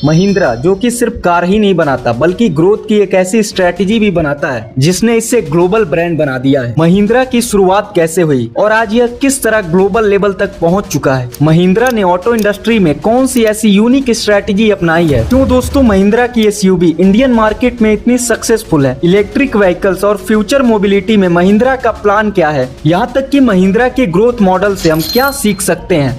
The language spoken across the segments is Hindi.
महिंद्रा जो कि सिर्फ कार ही नहीं बनाता बल्कि ग्रोथ की एक ऐसी स्ट्रेटेजी भी बनाता है जिसने इसे ग्लोबल ब्रांड बना दिया है। महिंद्रा की शुरुआत कैसे हुई और आज यह किस तरह ग्लोबल लेवल तक पहुंच चुका है। महिंद्रा ने ऑटो इंडस्ट्री में कौन सी ऐसी यूनिक स्ट्रेटेजी अपनाई है। क्यों दोस्तों महिंद्रा की एसयूवी इंडियन मार्केट में इतनी सक्सेसफुल है। इलेक्ट्रिक व्हीकल्स और फ्यूचर मोबिलिटी में महिंद्रा का प्लान क्या है। यहाँ तक कि महिंद्रा के ग्रोथ मॉडल से हम क्या सीख सकते हैं।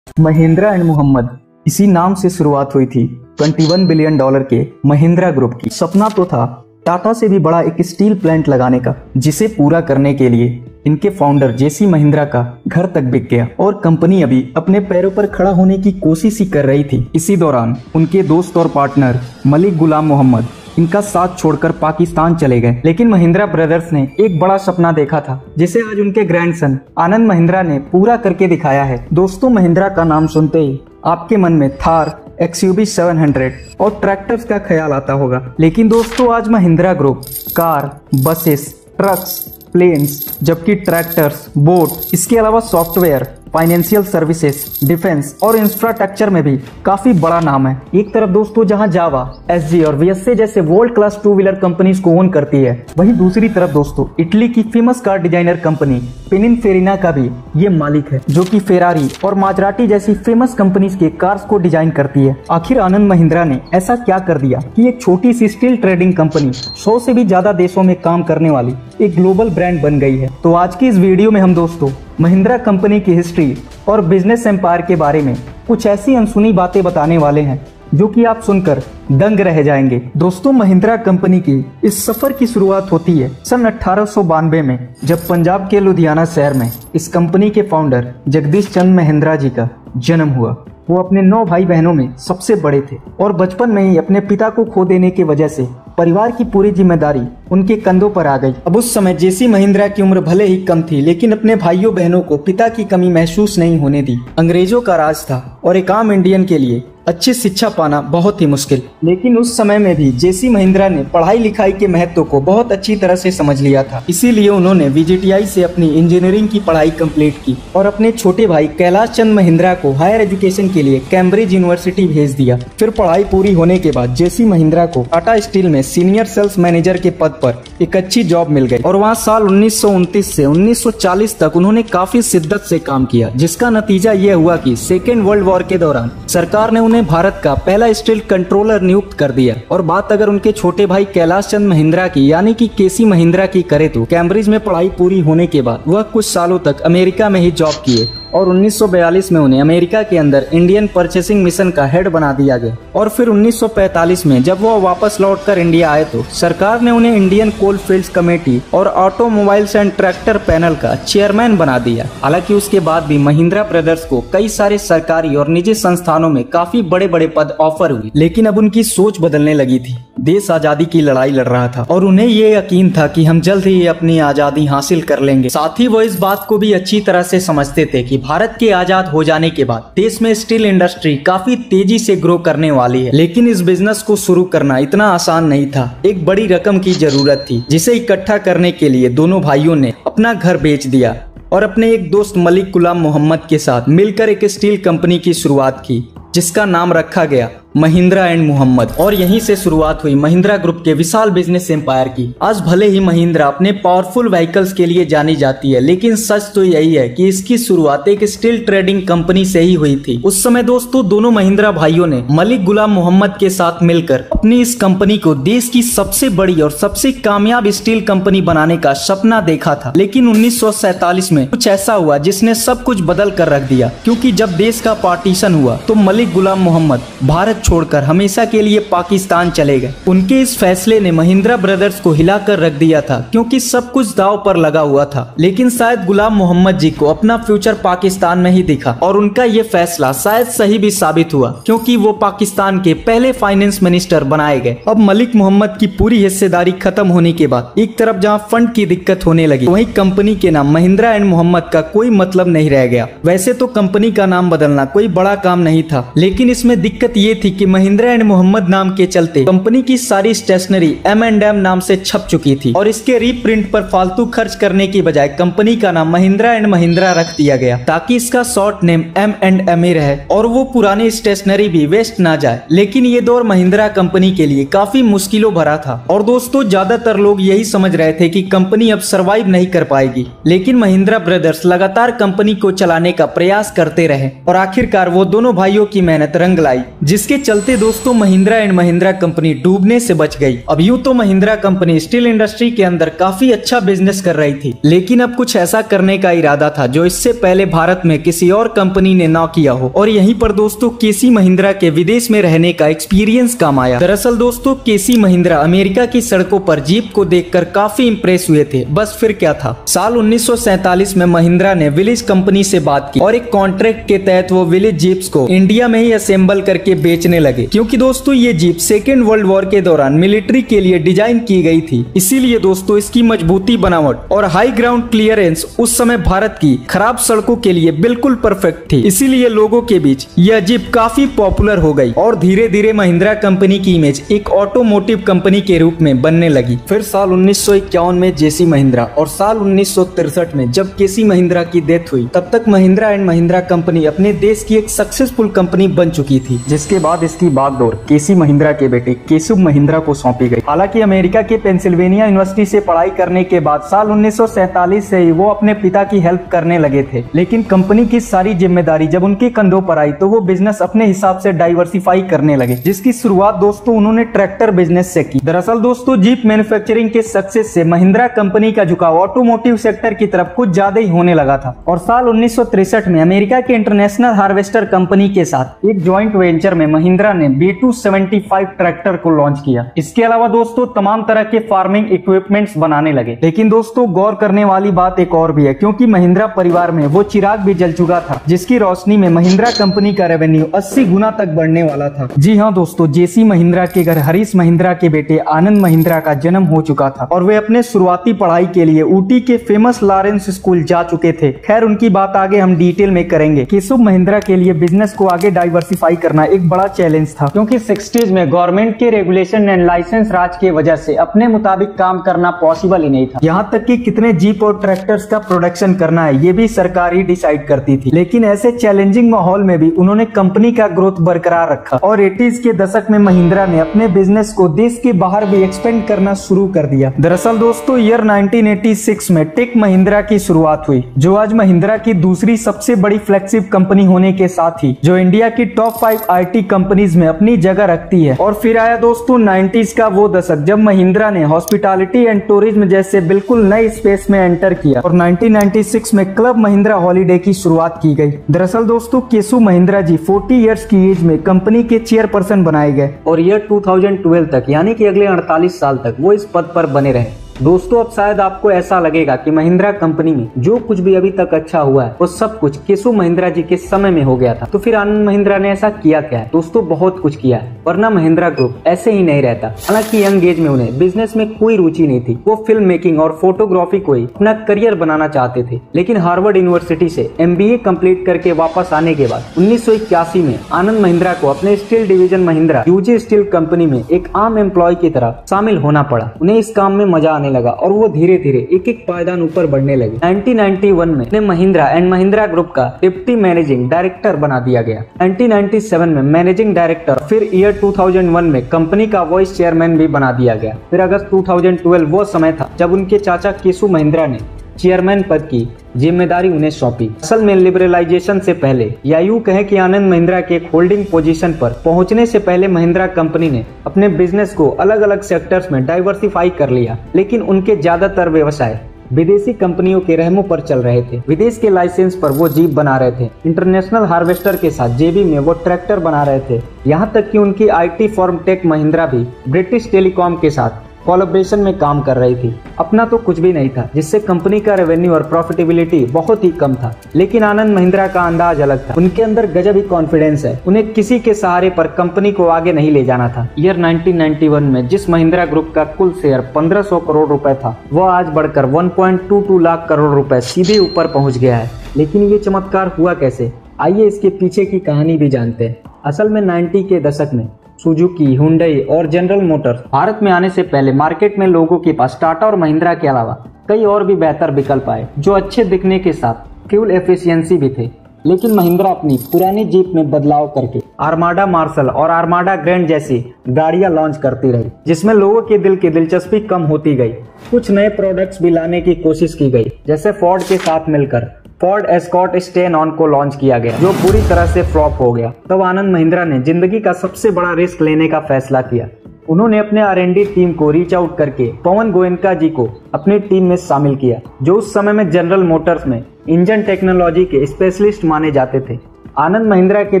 महिंद्रा एंड मोहम्मद इसी नाम से शुरुआत हुई थी 21 बिलियन डॉलर के महिंद्रा ग्रुप की। सपना तो था टाटा से भी बड़ा एक स्टील प्लांट लगाने का, जिसे पूरा करने के लिए इनके फाउंडर जेसी महिंद्रा का घर तक बिक गया और कंपनी अभी अपने पैरों पर खड़ा होने की कोशिश ही कर रही थी। इसी दौरान उनके दोस्त और पार्टनर मलिक गुलाम मोहम्मद इनका साथ छोड़कर पाकिस्तान चले गए। लेकिन महिंद्रा ब्रदर्स ने एक बड़ा सपना देखा था जिसे आज उनके ग्रैंडसन आनंद महिंद्रा ने पूरा करके दिखाया है। दोस्तों महिंद्रा का नाम सुनते ही आपके मन में थार, एक्सयूवी 700 और ट्रैक्टर्स का ख्याल आता होगा। लेकिन दोस्तों आज Mahindra group car, buses, trucks, planes, जबकि ट्रैक्टर्स, बोट, इसके अलावा सॉफ्टवेयर, फाइनेंशियल सर्विसेज, डिफेंस और इंफ्रास्ट्रक्चर में भी काफी बड़ा नाम है। एक तरफ दोस्तों जहां जावा, एसजी और वीएसए जैसे world class two wheeler companies को ओन करती है, वहीं दूसरी तरफ दोस्तों इटली की famous car designer company Pininfarina का भी ये मालिक है, जो कि फेरारी और माजराटी जैसी फेमस कंपनीज के कार्स को डिजाइन करती है। आखिर आनंद महिंद्रा ने ऐसा क्या कर दिया कि एक छोटी सी स्टील ट्रेडिंग कंपनी 100 से भी ज्यादा देशों में काम करने वाली एक ग्लोबल ब्रांड बन गई है। तो आज की इस वीडियो में हम दोस्तों महिंद्रा कंपनी की हिस्ट्री और बिजनेस एम्पायर के बारे में कुछ ऐसी अनसुनी बातें बताने वाले हैं जो कि आप सुनकर दंग रह जाएंगे। दोस्तों महिंद्रा कंपनी की इस सफर की शुरुआत होती है सन 1892 में, जब पंजाब के लुधियाना शहर में इस कंपनी के फाउंडर जगदीश चंद्र महिंद्रा जी का जन्म हुआ। वो अपने 9 भाई बहनों में सबसे बड़े थे और बचपन में ही अपने पिता को खो देने की वजह से परिवार की पूरी जिम्मेदारी उनके कंधों पर आ गई। अब उस समय जेसी महिंद्रा की उम्र भले ही कम थी, लेकिन अपने भाइयों बहनों को पिता की कमी महसूस नहीं होने दी। अंग्रेजों का राज था और एक आम इंडियन के लिए अच्छी शिक्षा पाना बहुत ही मुश्किल। लेकिन उस समय में भी जेसी महिंद्रा ने पढ़ाई लिखाई के महत्व को बहुत अच्छी तरह से समझ लिया था। इसीलिए उन्होंने वीजीटीआई से अपनी इंजीनियरिंग की पढ़ाई कंप्लीट की और अपने छोटे भाई कैलाश चंद्र महिंद्रा को हायर एजुकेशन के लिए कैम्ब्रिज यूनिवर्सिटी भेज दिया। फिर पढ़ाई पूरी होने के बाद जेसी महिंद्रा को टाटा स्टील में सीनियर सेल्स मैनेजर के पद पर एक अच्छी जॉब मिल गई और वहाँ साल 1929 से 1940 तक उन्होंने काफी शिद्दत से काम किया, जिसका नतीजा यह हुआ कि सेकेंड वर्ल्ड वॉर के दौरान सरकार ने उन्हें भारत का पहला स्टील कंट्रोलर नियुक्त कर दिया। और बात अगर उनके छोटे भाई कैलाश चंद्र महिंद्रा की यानी कि केसी महिंद्रा की करे तो कैम्ब्रिज में पढ़ाई पूरी होने के बाद वह कुछ सालों तक अमेरिका में ही जॉब किए और 1942 में उन्हें अमेरिका के अंदर इंडियन परचेसिंग मिशन का हेड बना दिया गया। और फिर 1945 में जब वो वापस लौटकर इंडिया आए तो सरकार ने उन्हें इंडियन कोल फील्ड्स कमेटी और ऑटोमोबाइल्स एंड ट्रैक्टर पैनल का चेयरमैन बना दिया। हालांकि उसके बाद भी महिंद्रा ब्रदर्स को कई सारे सरकारी और निजी संस्थानों में काफी बड़े बड़े पद ऑफर हुए, लेकिन अब उनकी सोच बदलने लगी थी। देश आजादी की लड़ाई लड़ रहा था और उन्हें ये यकीन था कि हम जल्द ही अपनी आजादी हासिल कर लेंगे। साथ ही वो इस बात को भी अच्छी तरह से समझते थे कि भारत के आजाद हो जाने के बाद देश में स्टील इंडस्ट्री काफी तेजी से ग्रो करने वाली है। लेकिन इस बिजनेस को शुरू करना इतना आसान नहीं था। एक बड़ी रकम की जरूरत थी, जिसे इकट्ठा करने के लिए दोनों भाइयों ने अपना घर बेच दिया और अपने एक दोस्त मलिक गुलाम मोहम्मद के साथ मिलकर एक स्टील कंपनी की शुरुआत की, जिसका नाम रखा गया महिंद्रा एंड मोहम्मद। और यहीं से शुरुआत हुई महिंद्रा ग्रुप के विशाल बिजनेस एम्पायर की। आज भले ही महिंद्रा अपने पावरफुल व्हीकल्स के लिए जानी जाती है, लेकिन सच तो यही है कि इसकी शुरुआत एक स्टील ट्रेडिंग कंपनी से ही हुई थी। उस समय दोस्तों दोनों महिंद्रा भाइयों ने मलिक गुलाम मोहम्मद के साथ मिलकर अपनी इस कंपनी को देश की सबसे बड़ी और सबसे कामयाब स्टील कंपनी बनाने का सपना देखा था। लेकिन 1947 में कुछ ऐसा हुआ जिसने सब कुछ बदल कर रख दिया, क्योंकि जब देश का पार्टीशन हुआ तो मलिक गुलाम मोहम्मद भारत छोड़कर हमेशा के लिए पाकिस्तान चले गए। उनके इस फैसले ने महिंद्रा ब्रदर्स को हिलाकर रख दिया था, क्योंकि सब कुछ दांव पर लगा हुआ था। लेकिन शायद गुलाम मोहम्मद जी को अपना फ्यूचर पाकिस्तान में ही दिखा और उनका ये फैसला शायद सही भी साबित हुआ, क्योंकि वो पाकिस्तान के पहले फाइनेंस मिनिस्टर बनाए गए। अब मलिक मोहम्मद की पूरी हिस्सेदारी खत्म होने के बाद एक तरफ जहां फंड की दिक्कत होने लगी, वहीं कंपनी के नाम महिंद्रा एंड मोहम्मद का कोई मतलब नहीं रह गया। वैसे तो कंपनी का नाम बदलना कोई बड़ा काम नहीं था, लेकिन इसमें दिक्कत ये थी कि महिंद्रा एंड मोहम्मद नाम के चलते कंपनी की सारी स्टेशनरी M&M नाम से छप चुकी थी और इसके रीप्रिंट पर फालतू खर्च करने की बजाय कंपनी का नाम महिंद्रा एंड महिंद्रा रख दिया गया ताकि इसका शॉर्ट नेम M&M ही रहे और वो पुरानी स्टेशनरी भी वेस्ट ना जाए। लेकिन ये दौर महिंद्रा कंपनी के लिए काफी मुश्किलों भरा था और दोस्तों ज्यादातर लोग यही समझ रहे थे कि कंपनी अब सरवाइव नहीं कर पाएगी, लेकिन महिंद्रा ब्रदर्स लगातार कंपनी को चलाने का प्रयास करते रहे और आखिरकार वो दोनों भाइयों की मेहनत रंग लाई, जिसके चलते दोस्तों महिंद्रा एंड महिंद्रा कंपनी डूबने से बच गई। अब यूं तो महिंद्रा कंपनी स्टील इंडस्ट्री के अंदर काफी अच्छा बिजनेस कर रही थी, लेकिन अब कुछ ऐसा करने का इरादा था जो इससे पहले भारत में किसी और कंपनी ने ना किया हो और यहीं पर दोस्तों केसी महिंद्रा के विदेश में रहने का एक्सपीरियंस काम आया। दरअसल दोस्तों केसी महिंद्रा अमेरिका की सड़कों पर जीप को देखकर काफी इंप्रेस हुए थे। बस फिर क्या था, साल 1947 में महिंद्रा ने विलेज कंपनी से बात की और एक कॉन्ट्रैक्ट के तहत वो विलेज जीप्स को इंडिया में ही असेंबल करके बेचने लगे, क्योंकि दोस्तों ये जीप सेकेंड वर्ल्ड वॉर के दौरान मिलिट्री के लिए डिजाइन की गई थी। इसीलिए दोस्तों इसकी मजबूती, बनावट और हाई ग्राउंड क्लियरेंस उस समय भारत की खराब सड़कों के लिए बिल्कुल परफेक्ट थी। इसीलिए लोगों के बीच यह जीप काफी पॉपुलर हो गई और धीरे धीरे महिंद्रा कंपनी की इमेज एक ऑटोमोटिव कंपनी के रूप में बनने लगी। फिर साल 1951 में जेसी महिंद्रा और साल 1963 में जब केसी महिंद्रा की डेथ हुई, तब तक महिंद्रा एंड महिंद्रा कंपनी अपने देश की एक सक्सेसफुल कंपनी बन चुकी थी, जिसके बाद इसकी बागडोर केसी महिंद्रा के बेटे केशव महिंद्रा को सौंपी गई। हालांकि अमेरिका के पेंसिल्वेनिया यूनिवर्सिटी से पढ़ाई करने के बाद साल 1947 से ही वो अपने पिता की हेल्प करने लगे थे, लेकिन कंपनी की सारी जिम्मेदारी जब उनके कंधों पर आई तो वो बिजनेस अपने हिसाब से डाइवर्सिफाई करने लगे, जिसकी शुरुआत दोस्तों उन्होंने ट्रैक्टर बिजनेस से की। दरअसल दोस्तों जीप मैन्युफैक्चरिंग के सक्सेस से महिंद्रा कंपनी का झुकाव ऑटोमोटिव सेक्टर की तरफ कुछ ज्यादा ही होने लगा था और साल 1963 में अमेरिका के इंटरनेशनल हार्वेस्टर कंपनी के साथ एक ज्वाइंट वेंचर में महिंद्रा ने B275 ट्रैक्टर को लॉन्च किया। इसके अलावा दोस्तों तमाम तरह के फार्मिंग इक्विपमेंट्स बनाने लगे। लेकिन दोस्तों गौर करने वाली बात एक और भी है, क्योंकि महिंद्रा परिवार में वो चिराग भी जल चुका था जिसकी रोशनी में महिंद्रा कंपनी का रेवेन्यू 80 गुना तक बढ़ने वाला था। जी हाँ दोस्तों, जेसी महिंद्रा के घर हरीश महिंद्रा के बेटे आनंद महिंद्रा का जन्म हो चुका था और वे अपने शुरुआती पढ़ाई के लिए ऊटी के फेमस लॉरेंस स्कूल जा चुके थे। खैर उनकी बात आगे हम डिटेल में करेंगे। केशव महिंद्रा के लिए बिजनेस को आगे डाइवर्सिफाई करना एक बड़ा चैलेंज था, क्योंकि 60s में गवर्नमेंट के रेगुलेशन एंड लाइसेंस राज की वजह से अपने मुताबिक काम करना पॉसिबल ही नहीं था। यहाँ तक कि कितने जीप और ट्रैक्टर्स का प्रोडक्शन करना है ये भी सरकार ही डिसाइड करती थी। लेकिन ऐसे चैलेंजिंग माहौल में भी उन्होंने कंपनी का ग्रोथ बरकरार रखा और 80s के दशक में महिंद्रा ने अपने बिजनेस को देश के बाहर भी एक्सपेंड करना शुरू कर दिया। दरअसल दोस्तों ईयर 1986 में टेक महिंद्रा की शुरुआत हुई, जो आज महिंद्रा की दूसरी सबसे बड़ी फ्लैगशिप कंपनी होने के साथ ही जो इंडिया की टॉप 5 IT कंपनीज में अपनी जगह रखती है। और फिर आया दोस्तों 90s का वो दशक जब महिंद्रा ने हॉस्पिटैलिटी एंड टूरिज्म जैसे बिल्कुल नए स्पेस में एंटर किया और 1996 में क्लब महिंद्रा हॉलीडे की शुरुआत की गई। दरअसल दोस्तों केशव महिंद्रा जी 40 इयर्स की एज में कंपनी के चेयरपर्सन बनाए गए और ईयर 2012 तक यानी कि अगले 48 साल तक वो इस पद पर बने रहे। दोस्तों अब शायद आपको ऐसा लगेगा कि महिंद्रा कंपनी में जो कुछ भी अभी तक अच्छा हुआ है वो सब कुछ केशव महिंद्रा जी के समय में हो गया था, तो फिर आनंद महिंद्रा ने ऐसा किया क्या है? दोस्तों बहुत कुछ किया है, वरना महिंद्रा ग्रुप ऐसे ही नहीं रहता। हालांकि यंग एज में उन्हें बिजनेस में कोई रुचि नहीं थी, वो फिल्म मेकिंग और फोटोग्राफी को ही अपना करियर बनाना चाहते थे। लेकिन हार्वर्ड यूनिवर्सिटी से MBA कंप्लीट करके वापस आने के बाद 1981 में आनंद महिंद्रा को अपने steel division Mahindra UJ steel company में एक आम एम्प्लॉय की तरह शामिल होना पड़ा। उन्हें इस काम में मजा लगा और वो धीरे धीरे एक एक पायदान ऊपर बढ़ने लगे। 1991 में उन्हें महिंद्रा एंड महिंद्रा ग्रुप का डिप्टी मैनेजिंग डायरेक्टर बना दिया गया। 1997 में मैनेजिंग डायरेक्टर, फिर ईयर 2001 में कंपनी का वाइस चेयरमैन भी बना दिया गया। फिर अगस्त 2012 वो समय था जब उनके चाचा केशव महिंद्रा ने चेयरमैन पद की जिम्मेदारी उन्हें सौंपी। असल में लिबरलाइजेशन से पहले या यूं कहें कि आनंद महिंद्रा के होल्डिंग पोजीशन पर पहुंचने से पहले महिंद्रा कंपनी ने अपने बिजनेस को अलग अलग सेक्टर्स में डाइवर्सिफाई कर लिया, लेकिन उनके ज्यादातर व्यवसाय विदेशी कंपनियों के रहमों पर चल रहे थे। विदेश के लाइसेंस पर वो जीप बना रहे थे, इंटरनेशनल हार्वेस्टर के साथ JV में वो ट्रैक्टर बना रहे थे, यहाँ तक कि उनकी IT फर्म टेक महिंद्रा भी ब्रिटिश टेलीकॉम के साथ कोलैबोरेशन में काम कर रही थी। अपना तो कुछ भी नहीं था, जिससे कंपनी का रेवेन्यू और प्रॉफिटेबिलिटी बहुत ही कम था। लेकिन आनंद महिंद्रा का अंदाज अलग था, उनके अंदर गजब ही कॉन्फिडेंस है। उन्हें किसी के सहारे पर कंपनी को आगे नहीं ले जाना था। ईयर 1991 में जिस महिंद्रा ग्रुप का कुल शेयर 1500 करोड़ रुपए था, वो आज बढ़कर 1.22 लाख करोड़ रुपए सीधे ऊपर पहुंच गया है। लेकिन ये चमत्कार हुआ कैसे? आइए इसके पीछे की कहानी भी जानते हैं। असल में 90 के दशक में सुजुकी, हुंडई और जनरल मोटर्स भारत में आने से पहले मार्केट में लोगों के पास टाटा और महिंद्रा के अलावा कई और भी बेहतर विकल्प आए जो अच्छे दिखने के साथ फ्यूल एफिशिएंसी भी थे। लेकिन महिंद्रा अपनी पुरानी जीप में बदलाव करके आर्माडा मार्शल और आर्माडा ग्रैंड जैसी गाड़ियां लॉन्च करती रही, जिसमें लोगों के दिल की दिलचस्पी कम होती गई। कुछ नए प्रोडक्ट्स भी लाने की कोशिश की गई, जैसे फोर्ड के साथ मिलकर फोर्ड एस्कॉर्ट स्टेन ऑन को लॉन्च किया गया, जो पूरी तरह से फ्लॉप हो गया। तब आनंद महिंद्रा ने जिंदगी का सबसे बड़ा रिस्क लेने का फैसला किया। उन्होंने अपने R&D टीम को रीच आउट करके पवन गोयनका जी को अपनी टीम में शामिल किया, जो उस समय में जनरल मोटर्स में इंजन टेक्नोलॉजी के स्पेशलिस्ट माने जाते थे। आनंद महिंद्रा के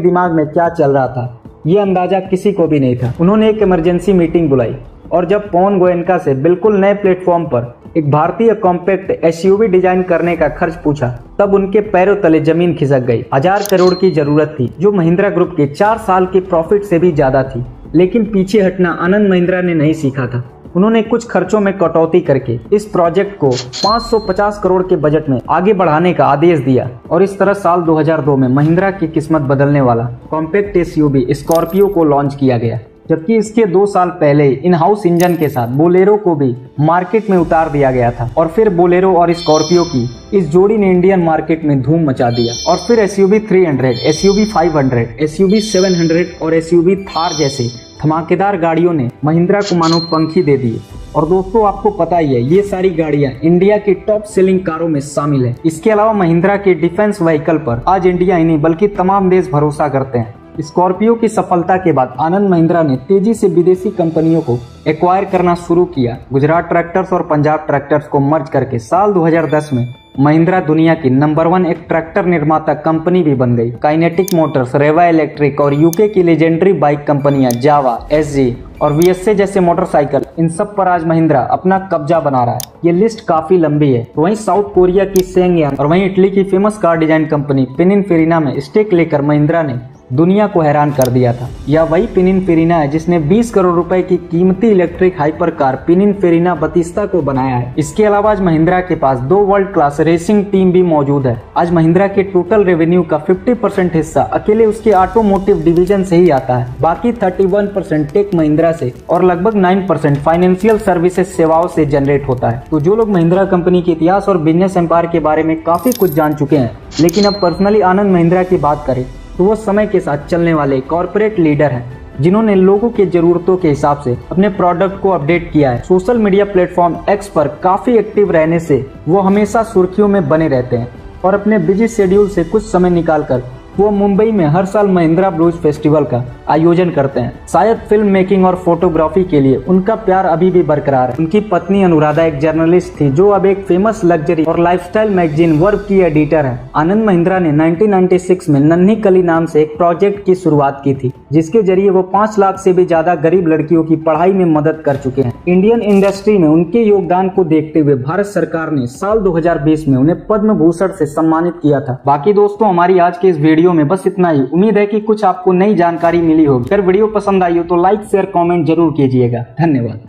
दिमाग में क्या चल रहा था, ये अंदाजा किसी को भी नहीं था। उन्होंने एक इमरजेंसी मीटिंग बुलाई और जब पवन गोयनका से बिल्कुल नए प्लेटफॉर्म पर एक भारतीय कॉम्पैक्ट SUV डिजाइन करने का खर्च पूछा, तब उनके पैरों तले जमीन खिसक गई। 1000 करोड़ की जरूरत थी, जो महिंद्रा ग्रुप के 4 साल के प्रॉफिट से भी ज्यादा थी। लेकिन पीछे हटना आनंद महिंद्रा ने नहीं सीखा था। उन्होंने कुछ खर्चों में कटौती करके इस प्रोजेक्ट को 550 करोड़ के बजट में आगे बढ़ाने का आदेश दिया और इस तरह साल 2002 में महिंद्रा की किस्मत बदलने वाला कॉम्पैक्ट SUV स्कॉर्पियो को लॉन्च किया गया। जबकि इसके 2 साल पहले इन हाउस इंजन के साथ बोलेरो को भी मार्केट में उतार दिया गया था और फिर बोलेरो और स्कॉर्पियो की इस जोड़ी ने इंडियन मार्केट में धूम मचा दिया। और फिर SUV 300, SUV 500, SUV 700 और SUV थार जैसे धमाकेदार गाड़ियों ने महिंद्रा को मानो पंखी दे दिए। और दोस्तों, आपको पता ही है, ये सारी गाड़ियां इंडिया की टॉप सेलिंग कारों में शामिल है। इसके अलावा महिंद्रा के डिफेंस व्हीकल पर आज इंडिया ही नहीं बल्कि तमाम देश भरोसा करते हैं। स्कॉर्पियो की सफलता के बाद आनंद महिंद्रा ने तेजी से विदेशी कंपनियों को एक्वायर करना शुरू किया। गुजरात ट्रैक्टर्स और पंजाब ट्रैक्टर्स को मर्ज करके साल 2010 में महिंद्रा दुनिया की नंबर 1 एक ट्रैक्टर निर्माता कंपनी भी बन गई। काइनेटिक मोटर्स, रेवा इलेक्ट्रिक और यूके की लेजेंडरी बाइक कंपनियां जावा, SG और VSA जैसे मोटरसाइकिल, इन सब पर आज महिंद्रा अपना कब्जा बना रहा है। ये लिस्ट काफी लंबी है। वहीं साउथ कोरिया की सेंगयांग और वहीं इटली की famous car design company Pininfarina में स्टेक लेकर महिंद्रा ने दुनिया को हैरान कर दिया था। यह वही पिनिनफेरिना है जिसने 20 करोड़ रुपए की कीमती electric hyper car Pininfarina Batista को बनाया है। इसके अलावा आज महिंद्रा के पास 2 वर्ल्ड क्लास रेसिंग टीम भी मौजूद है। आज महिंद्रा के टोटल रेवेन्यू का 50% हिस्सा अकेले उसके ऑटोमोटिव डिवीजन से ही आता है। बाकी 31% टेक महिंद्रा से और लगभग 9% फाइनेंशियल सर्विसेज सेवाओं से जनरेट होता है। तो जो लोग महिंद्रा कंपनी के इतिहास और बिजनेस एम्पायर के बारे में काफी कुछ जान चुके हैं, लेकिन अब पर्सनली आनंद महिंद्रा की बात करें तो वो समय के साथ चलने वाले कॉर्पोरेट लीडर हैं, जिन्होंने लोगों के जरूरतों के हिसाब से अपने प्रोडक्ट को अपडेट किया है। सोशल मीडिया प्लेटफॉर्म X पर काफी एक्टिव रहने से वो हमेशा सुर्खियों में बने रहते हैं और अपने बिजी शेड्यूल से कुछ समय निकालकर वो मुंबई में हर साल महिंद्रा ब्लूज फेस्टिवल का आयोजन करते हैं। शायद फिल्म मेकिंग और फोटोग्राफी के लिए उनका प्यार अभी भी बरकरार है। उनकी पत्नी अनुराधा एक जर्नलिस्ट थी जो अब एक फेमस लग्जरी और लाइफस्टाइल मैगजीन वर्ब की एडिटर है। आनंद महिंद्रा ने 1996 में नन्ही कली नाम से एक प्रोजेक्ट की शुरुआत की थी, जिसके जरिए वो 5 लाख से भी ज्यादा गरीब लड़कियों की पढ़ाई में मदद कर चुके हैं। इंडियन इंडस्ट्री में उनके योगदान को देखते हुए भारत सरकार ने साल 2020 में उन्हें पद्म भूषण से सम्मानित किया था। बाकी दोस्तों, हमारी आज के इस वीडियो में बस इतना ही। उम्मीद है कि कुछ आपको नई जानकारी मिली होगी। अगर वीडियो पसंद आई हो तो लाइक, शेयर, कमेंट जरूर कीजिएगा। धन्यवाद।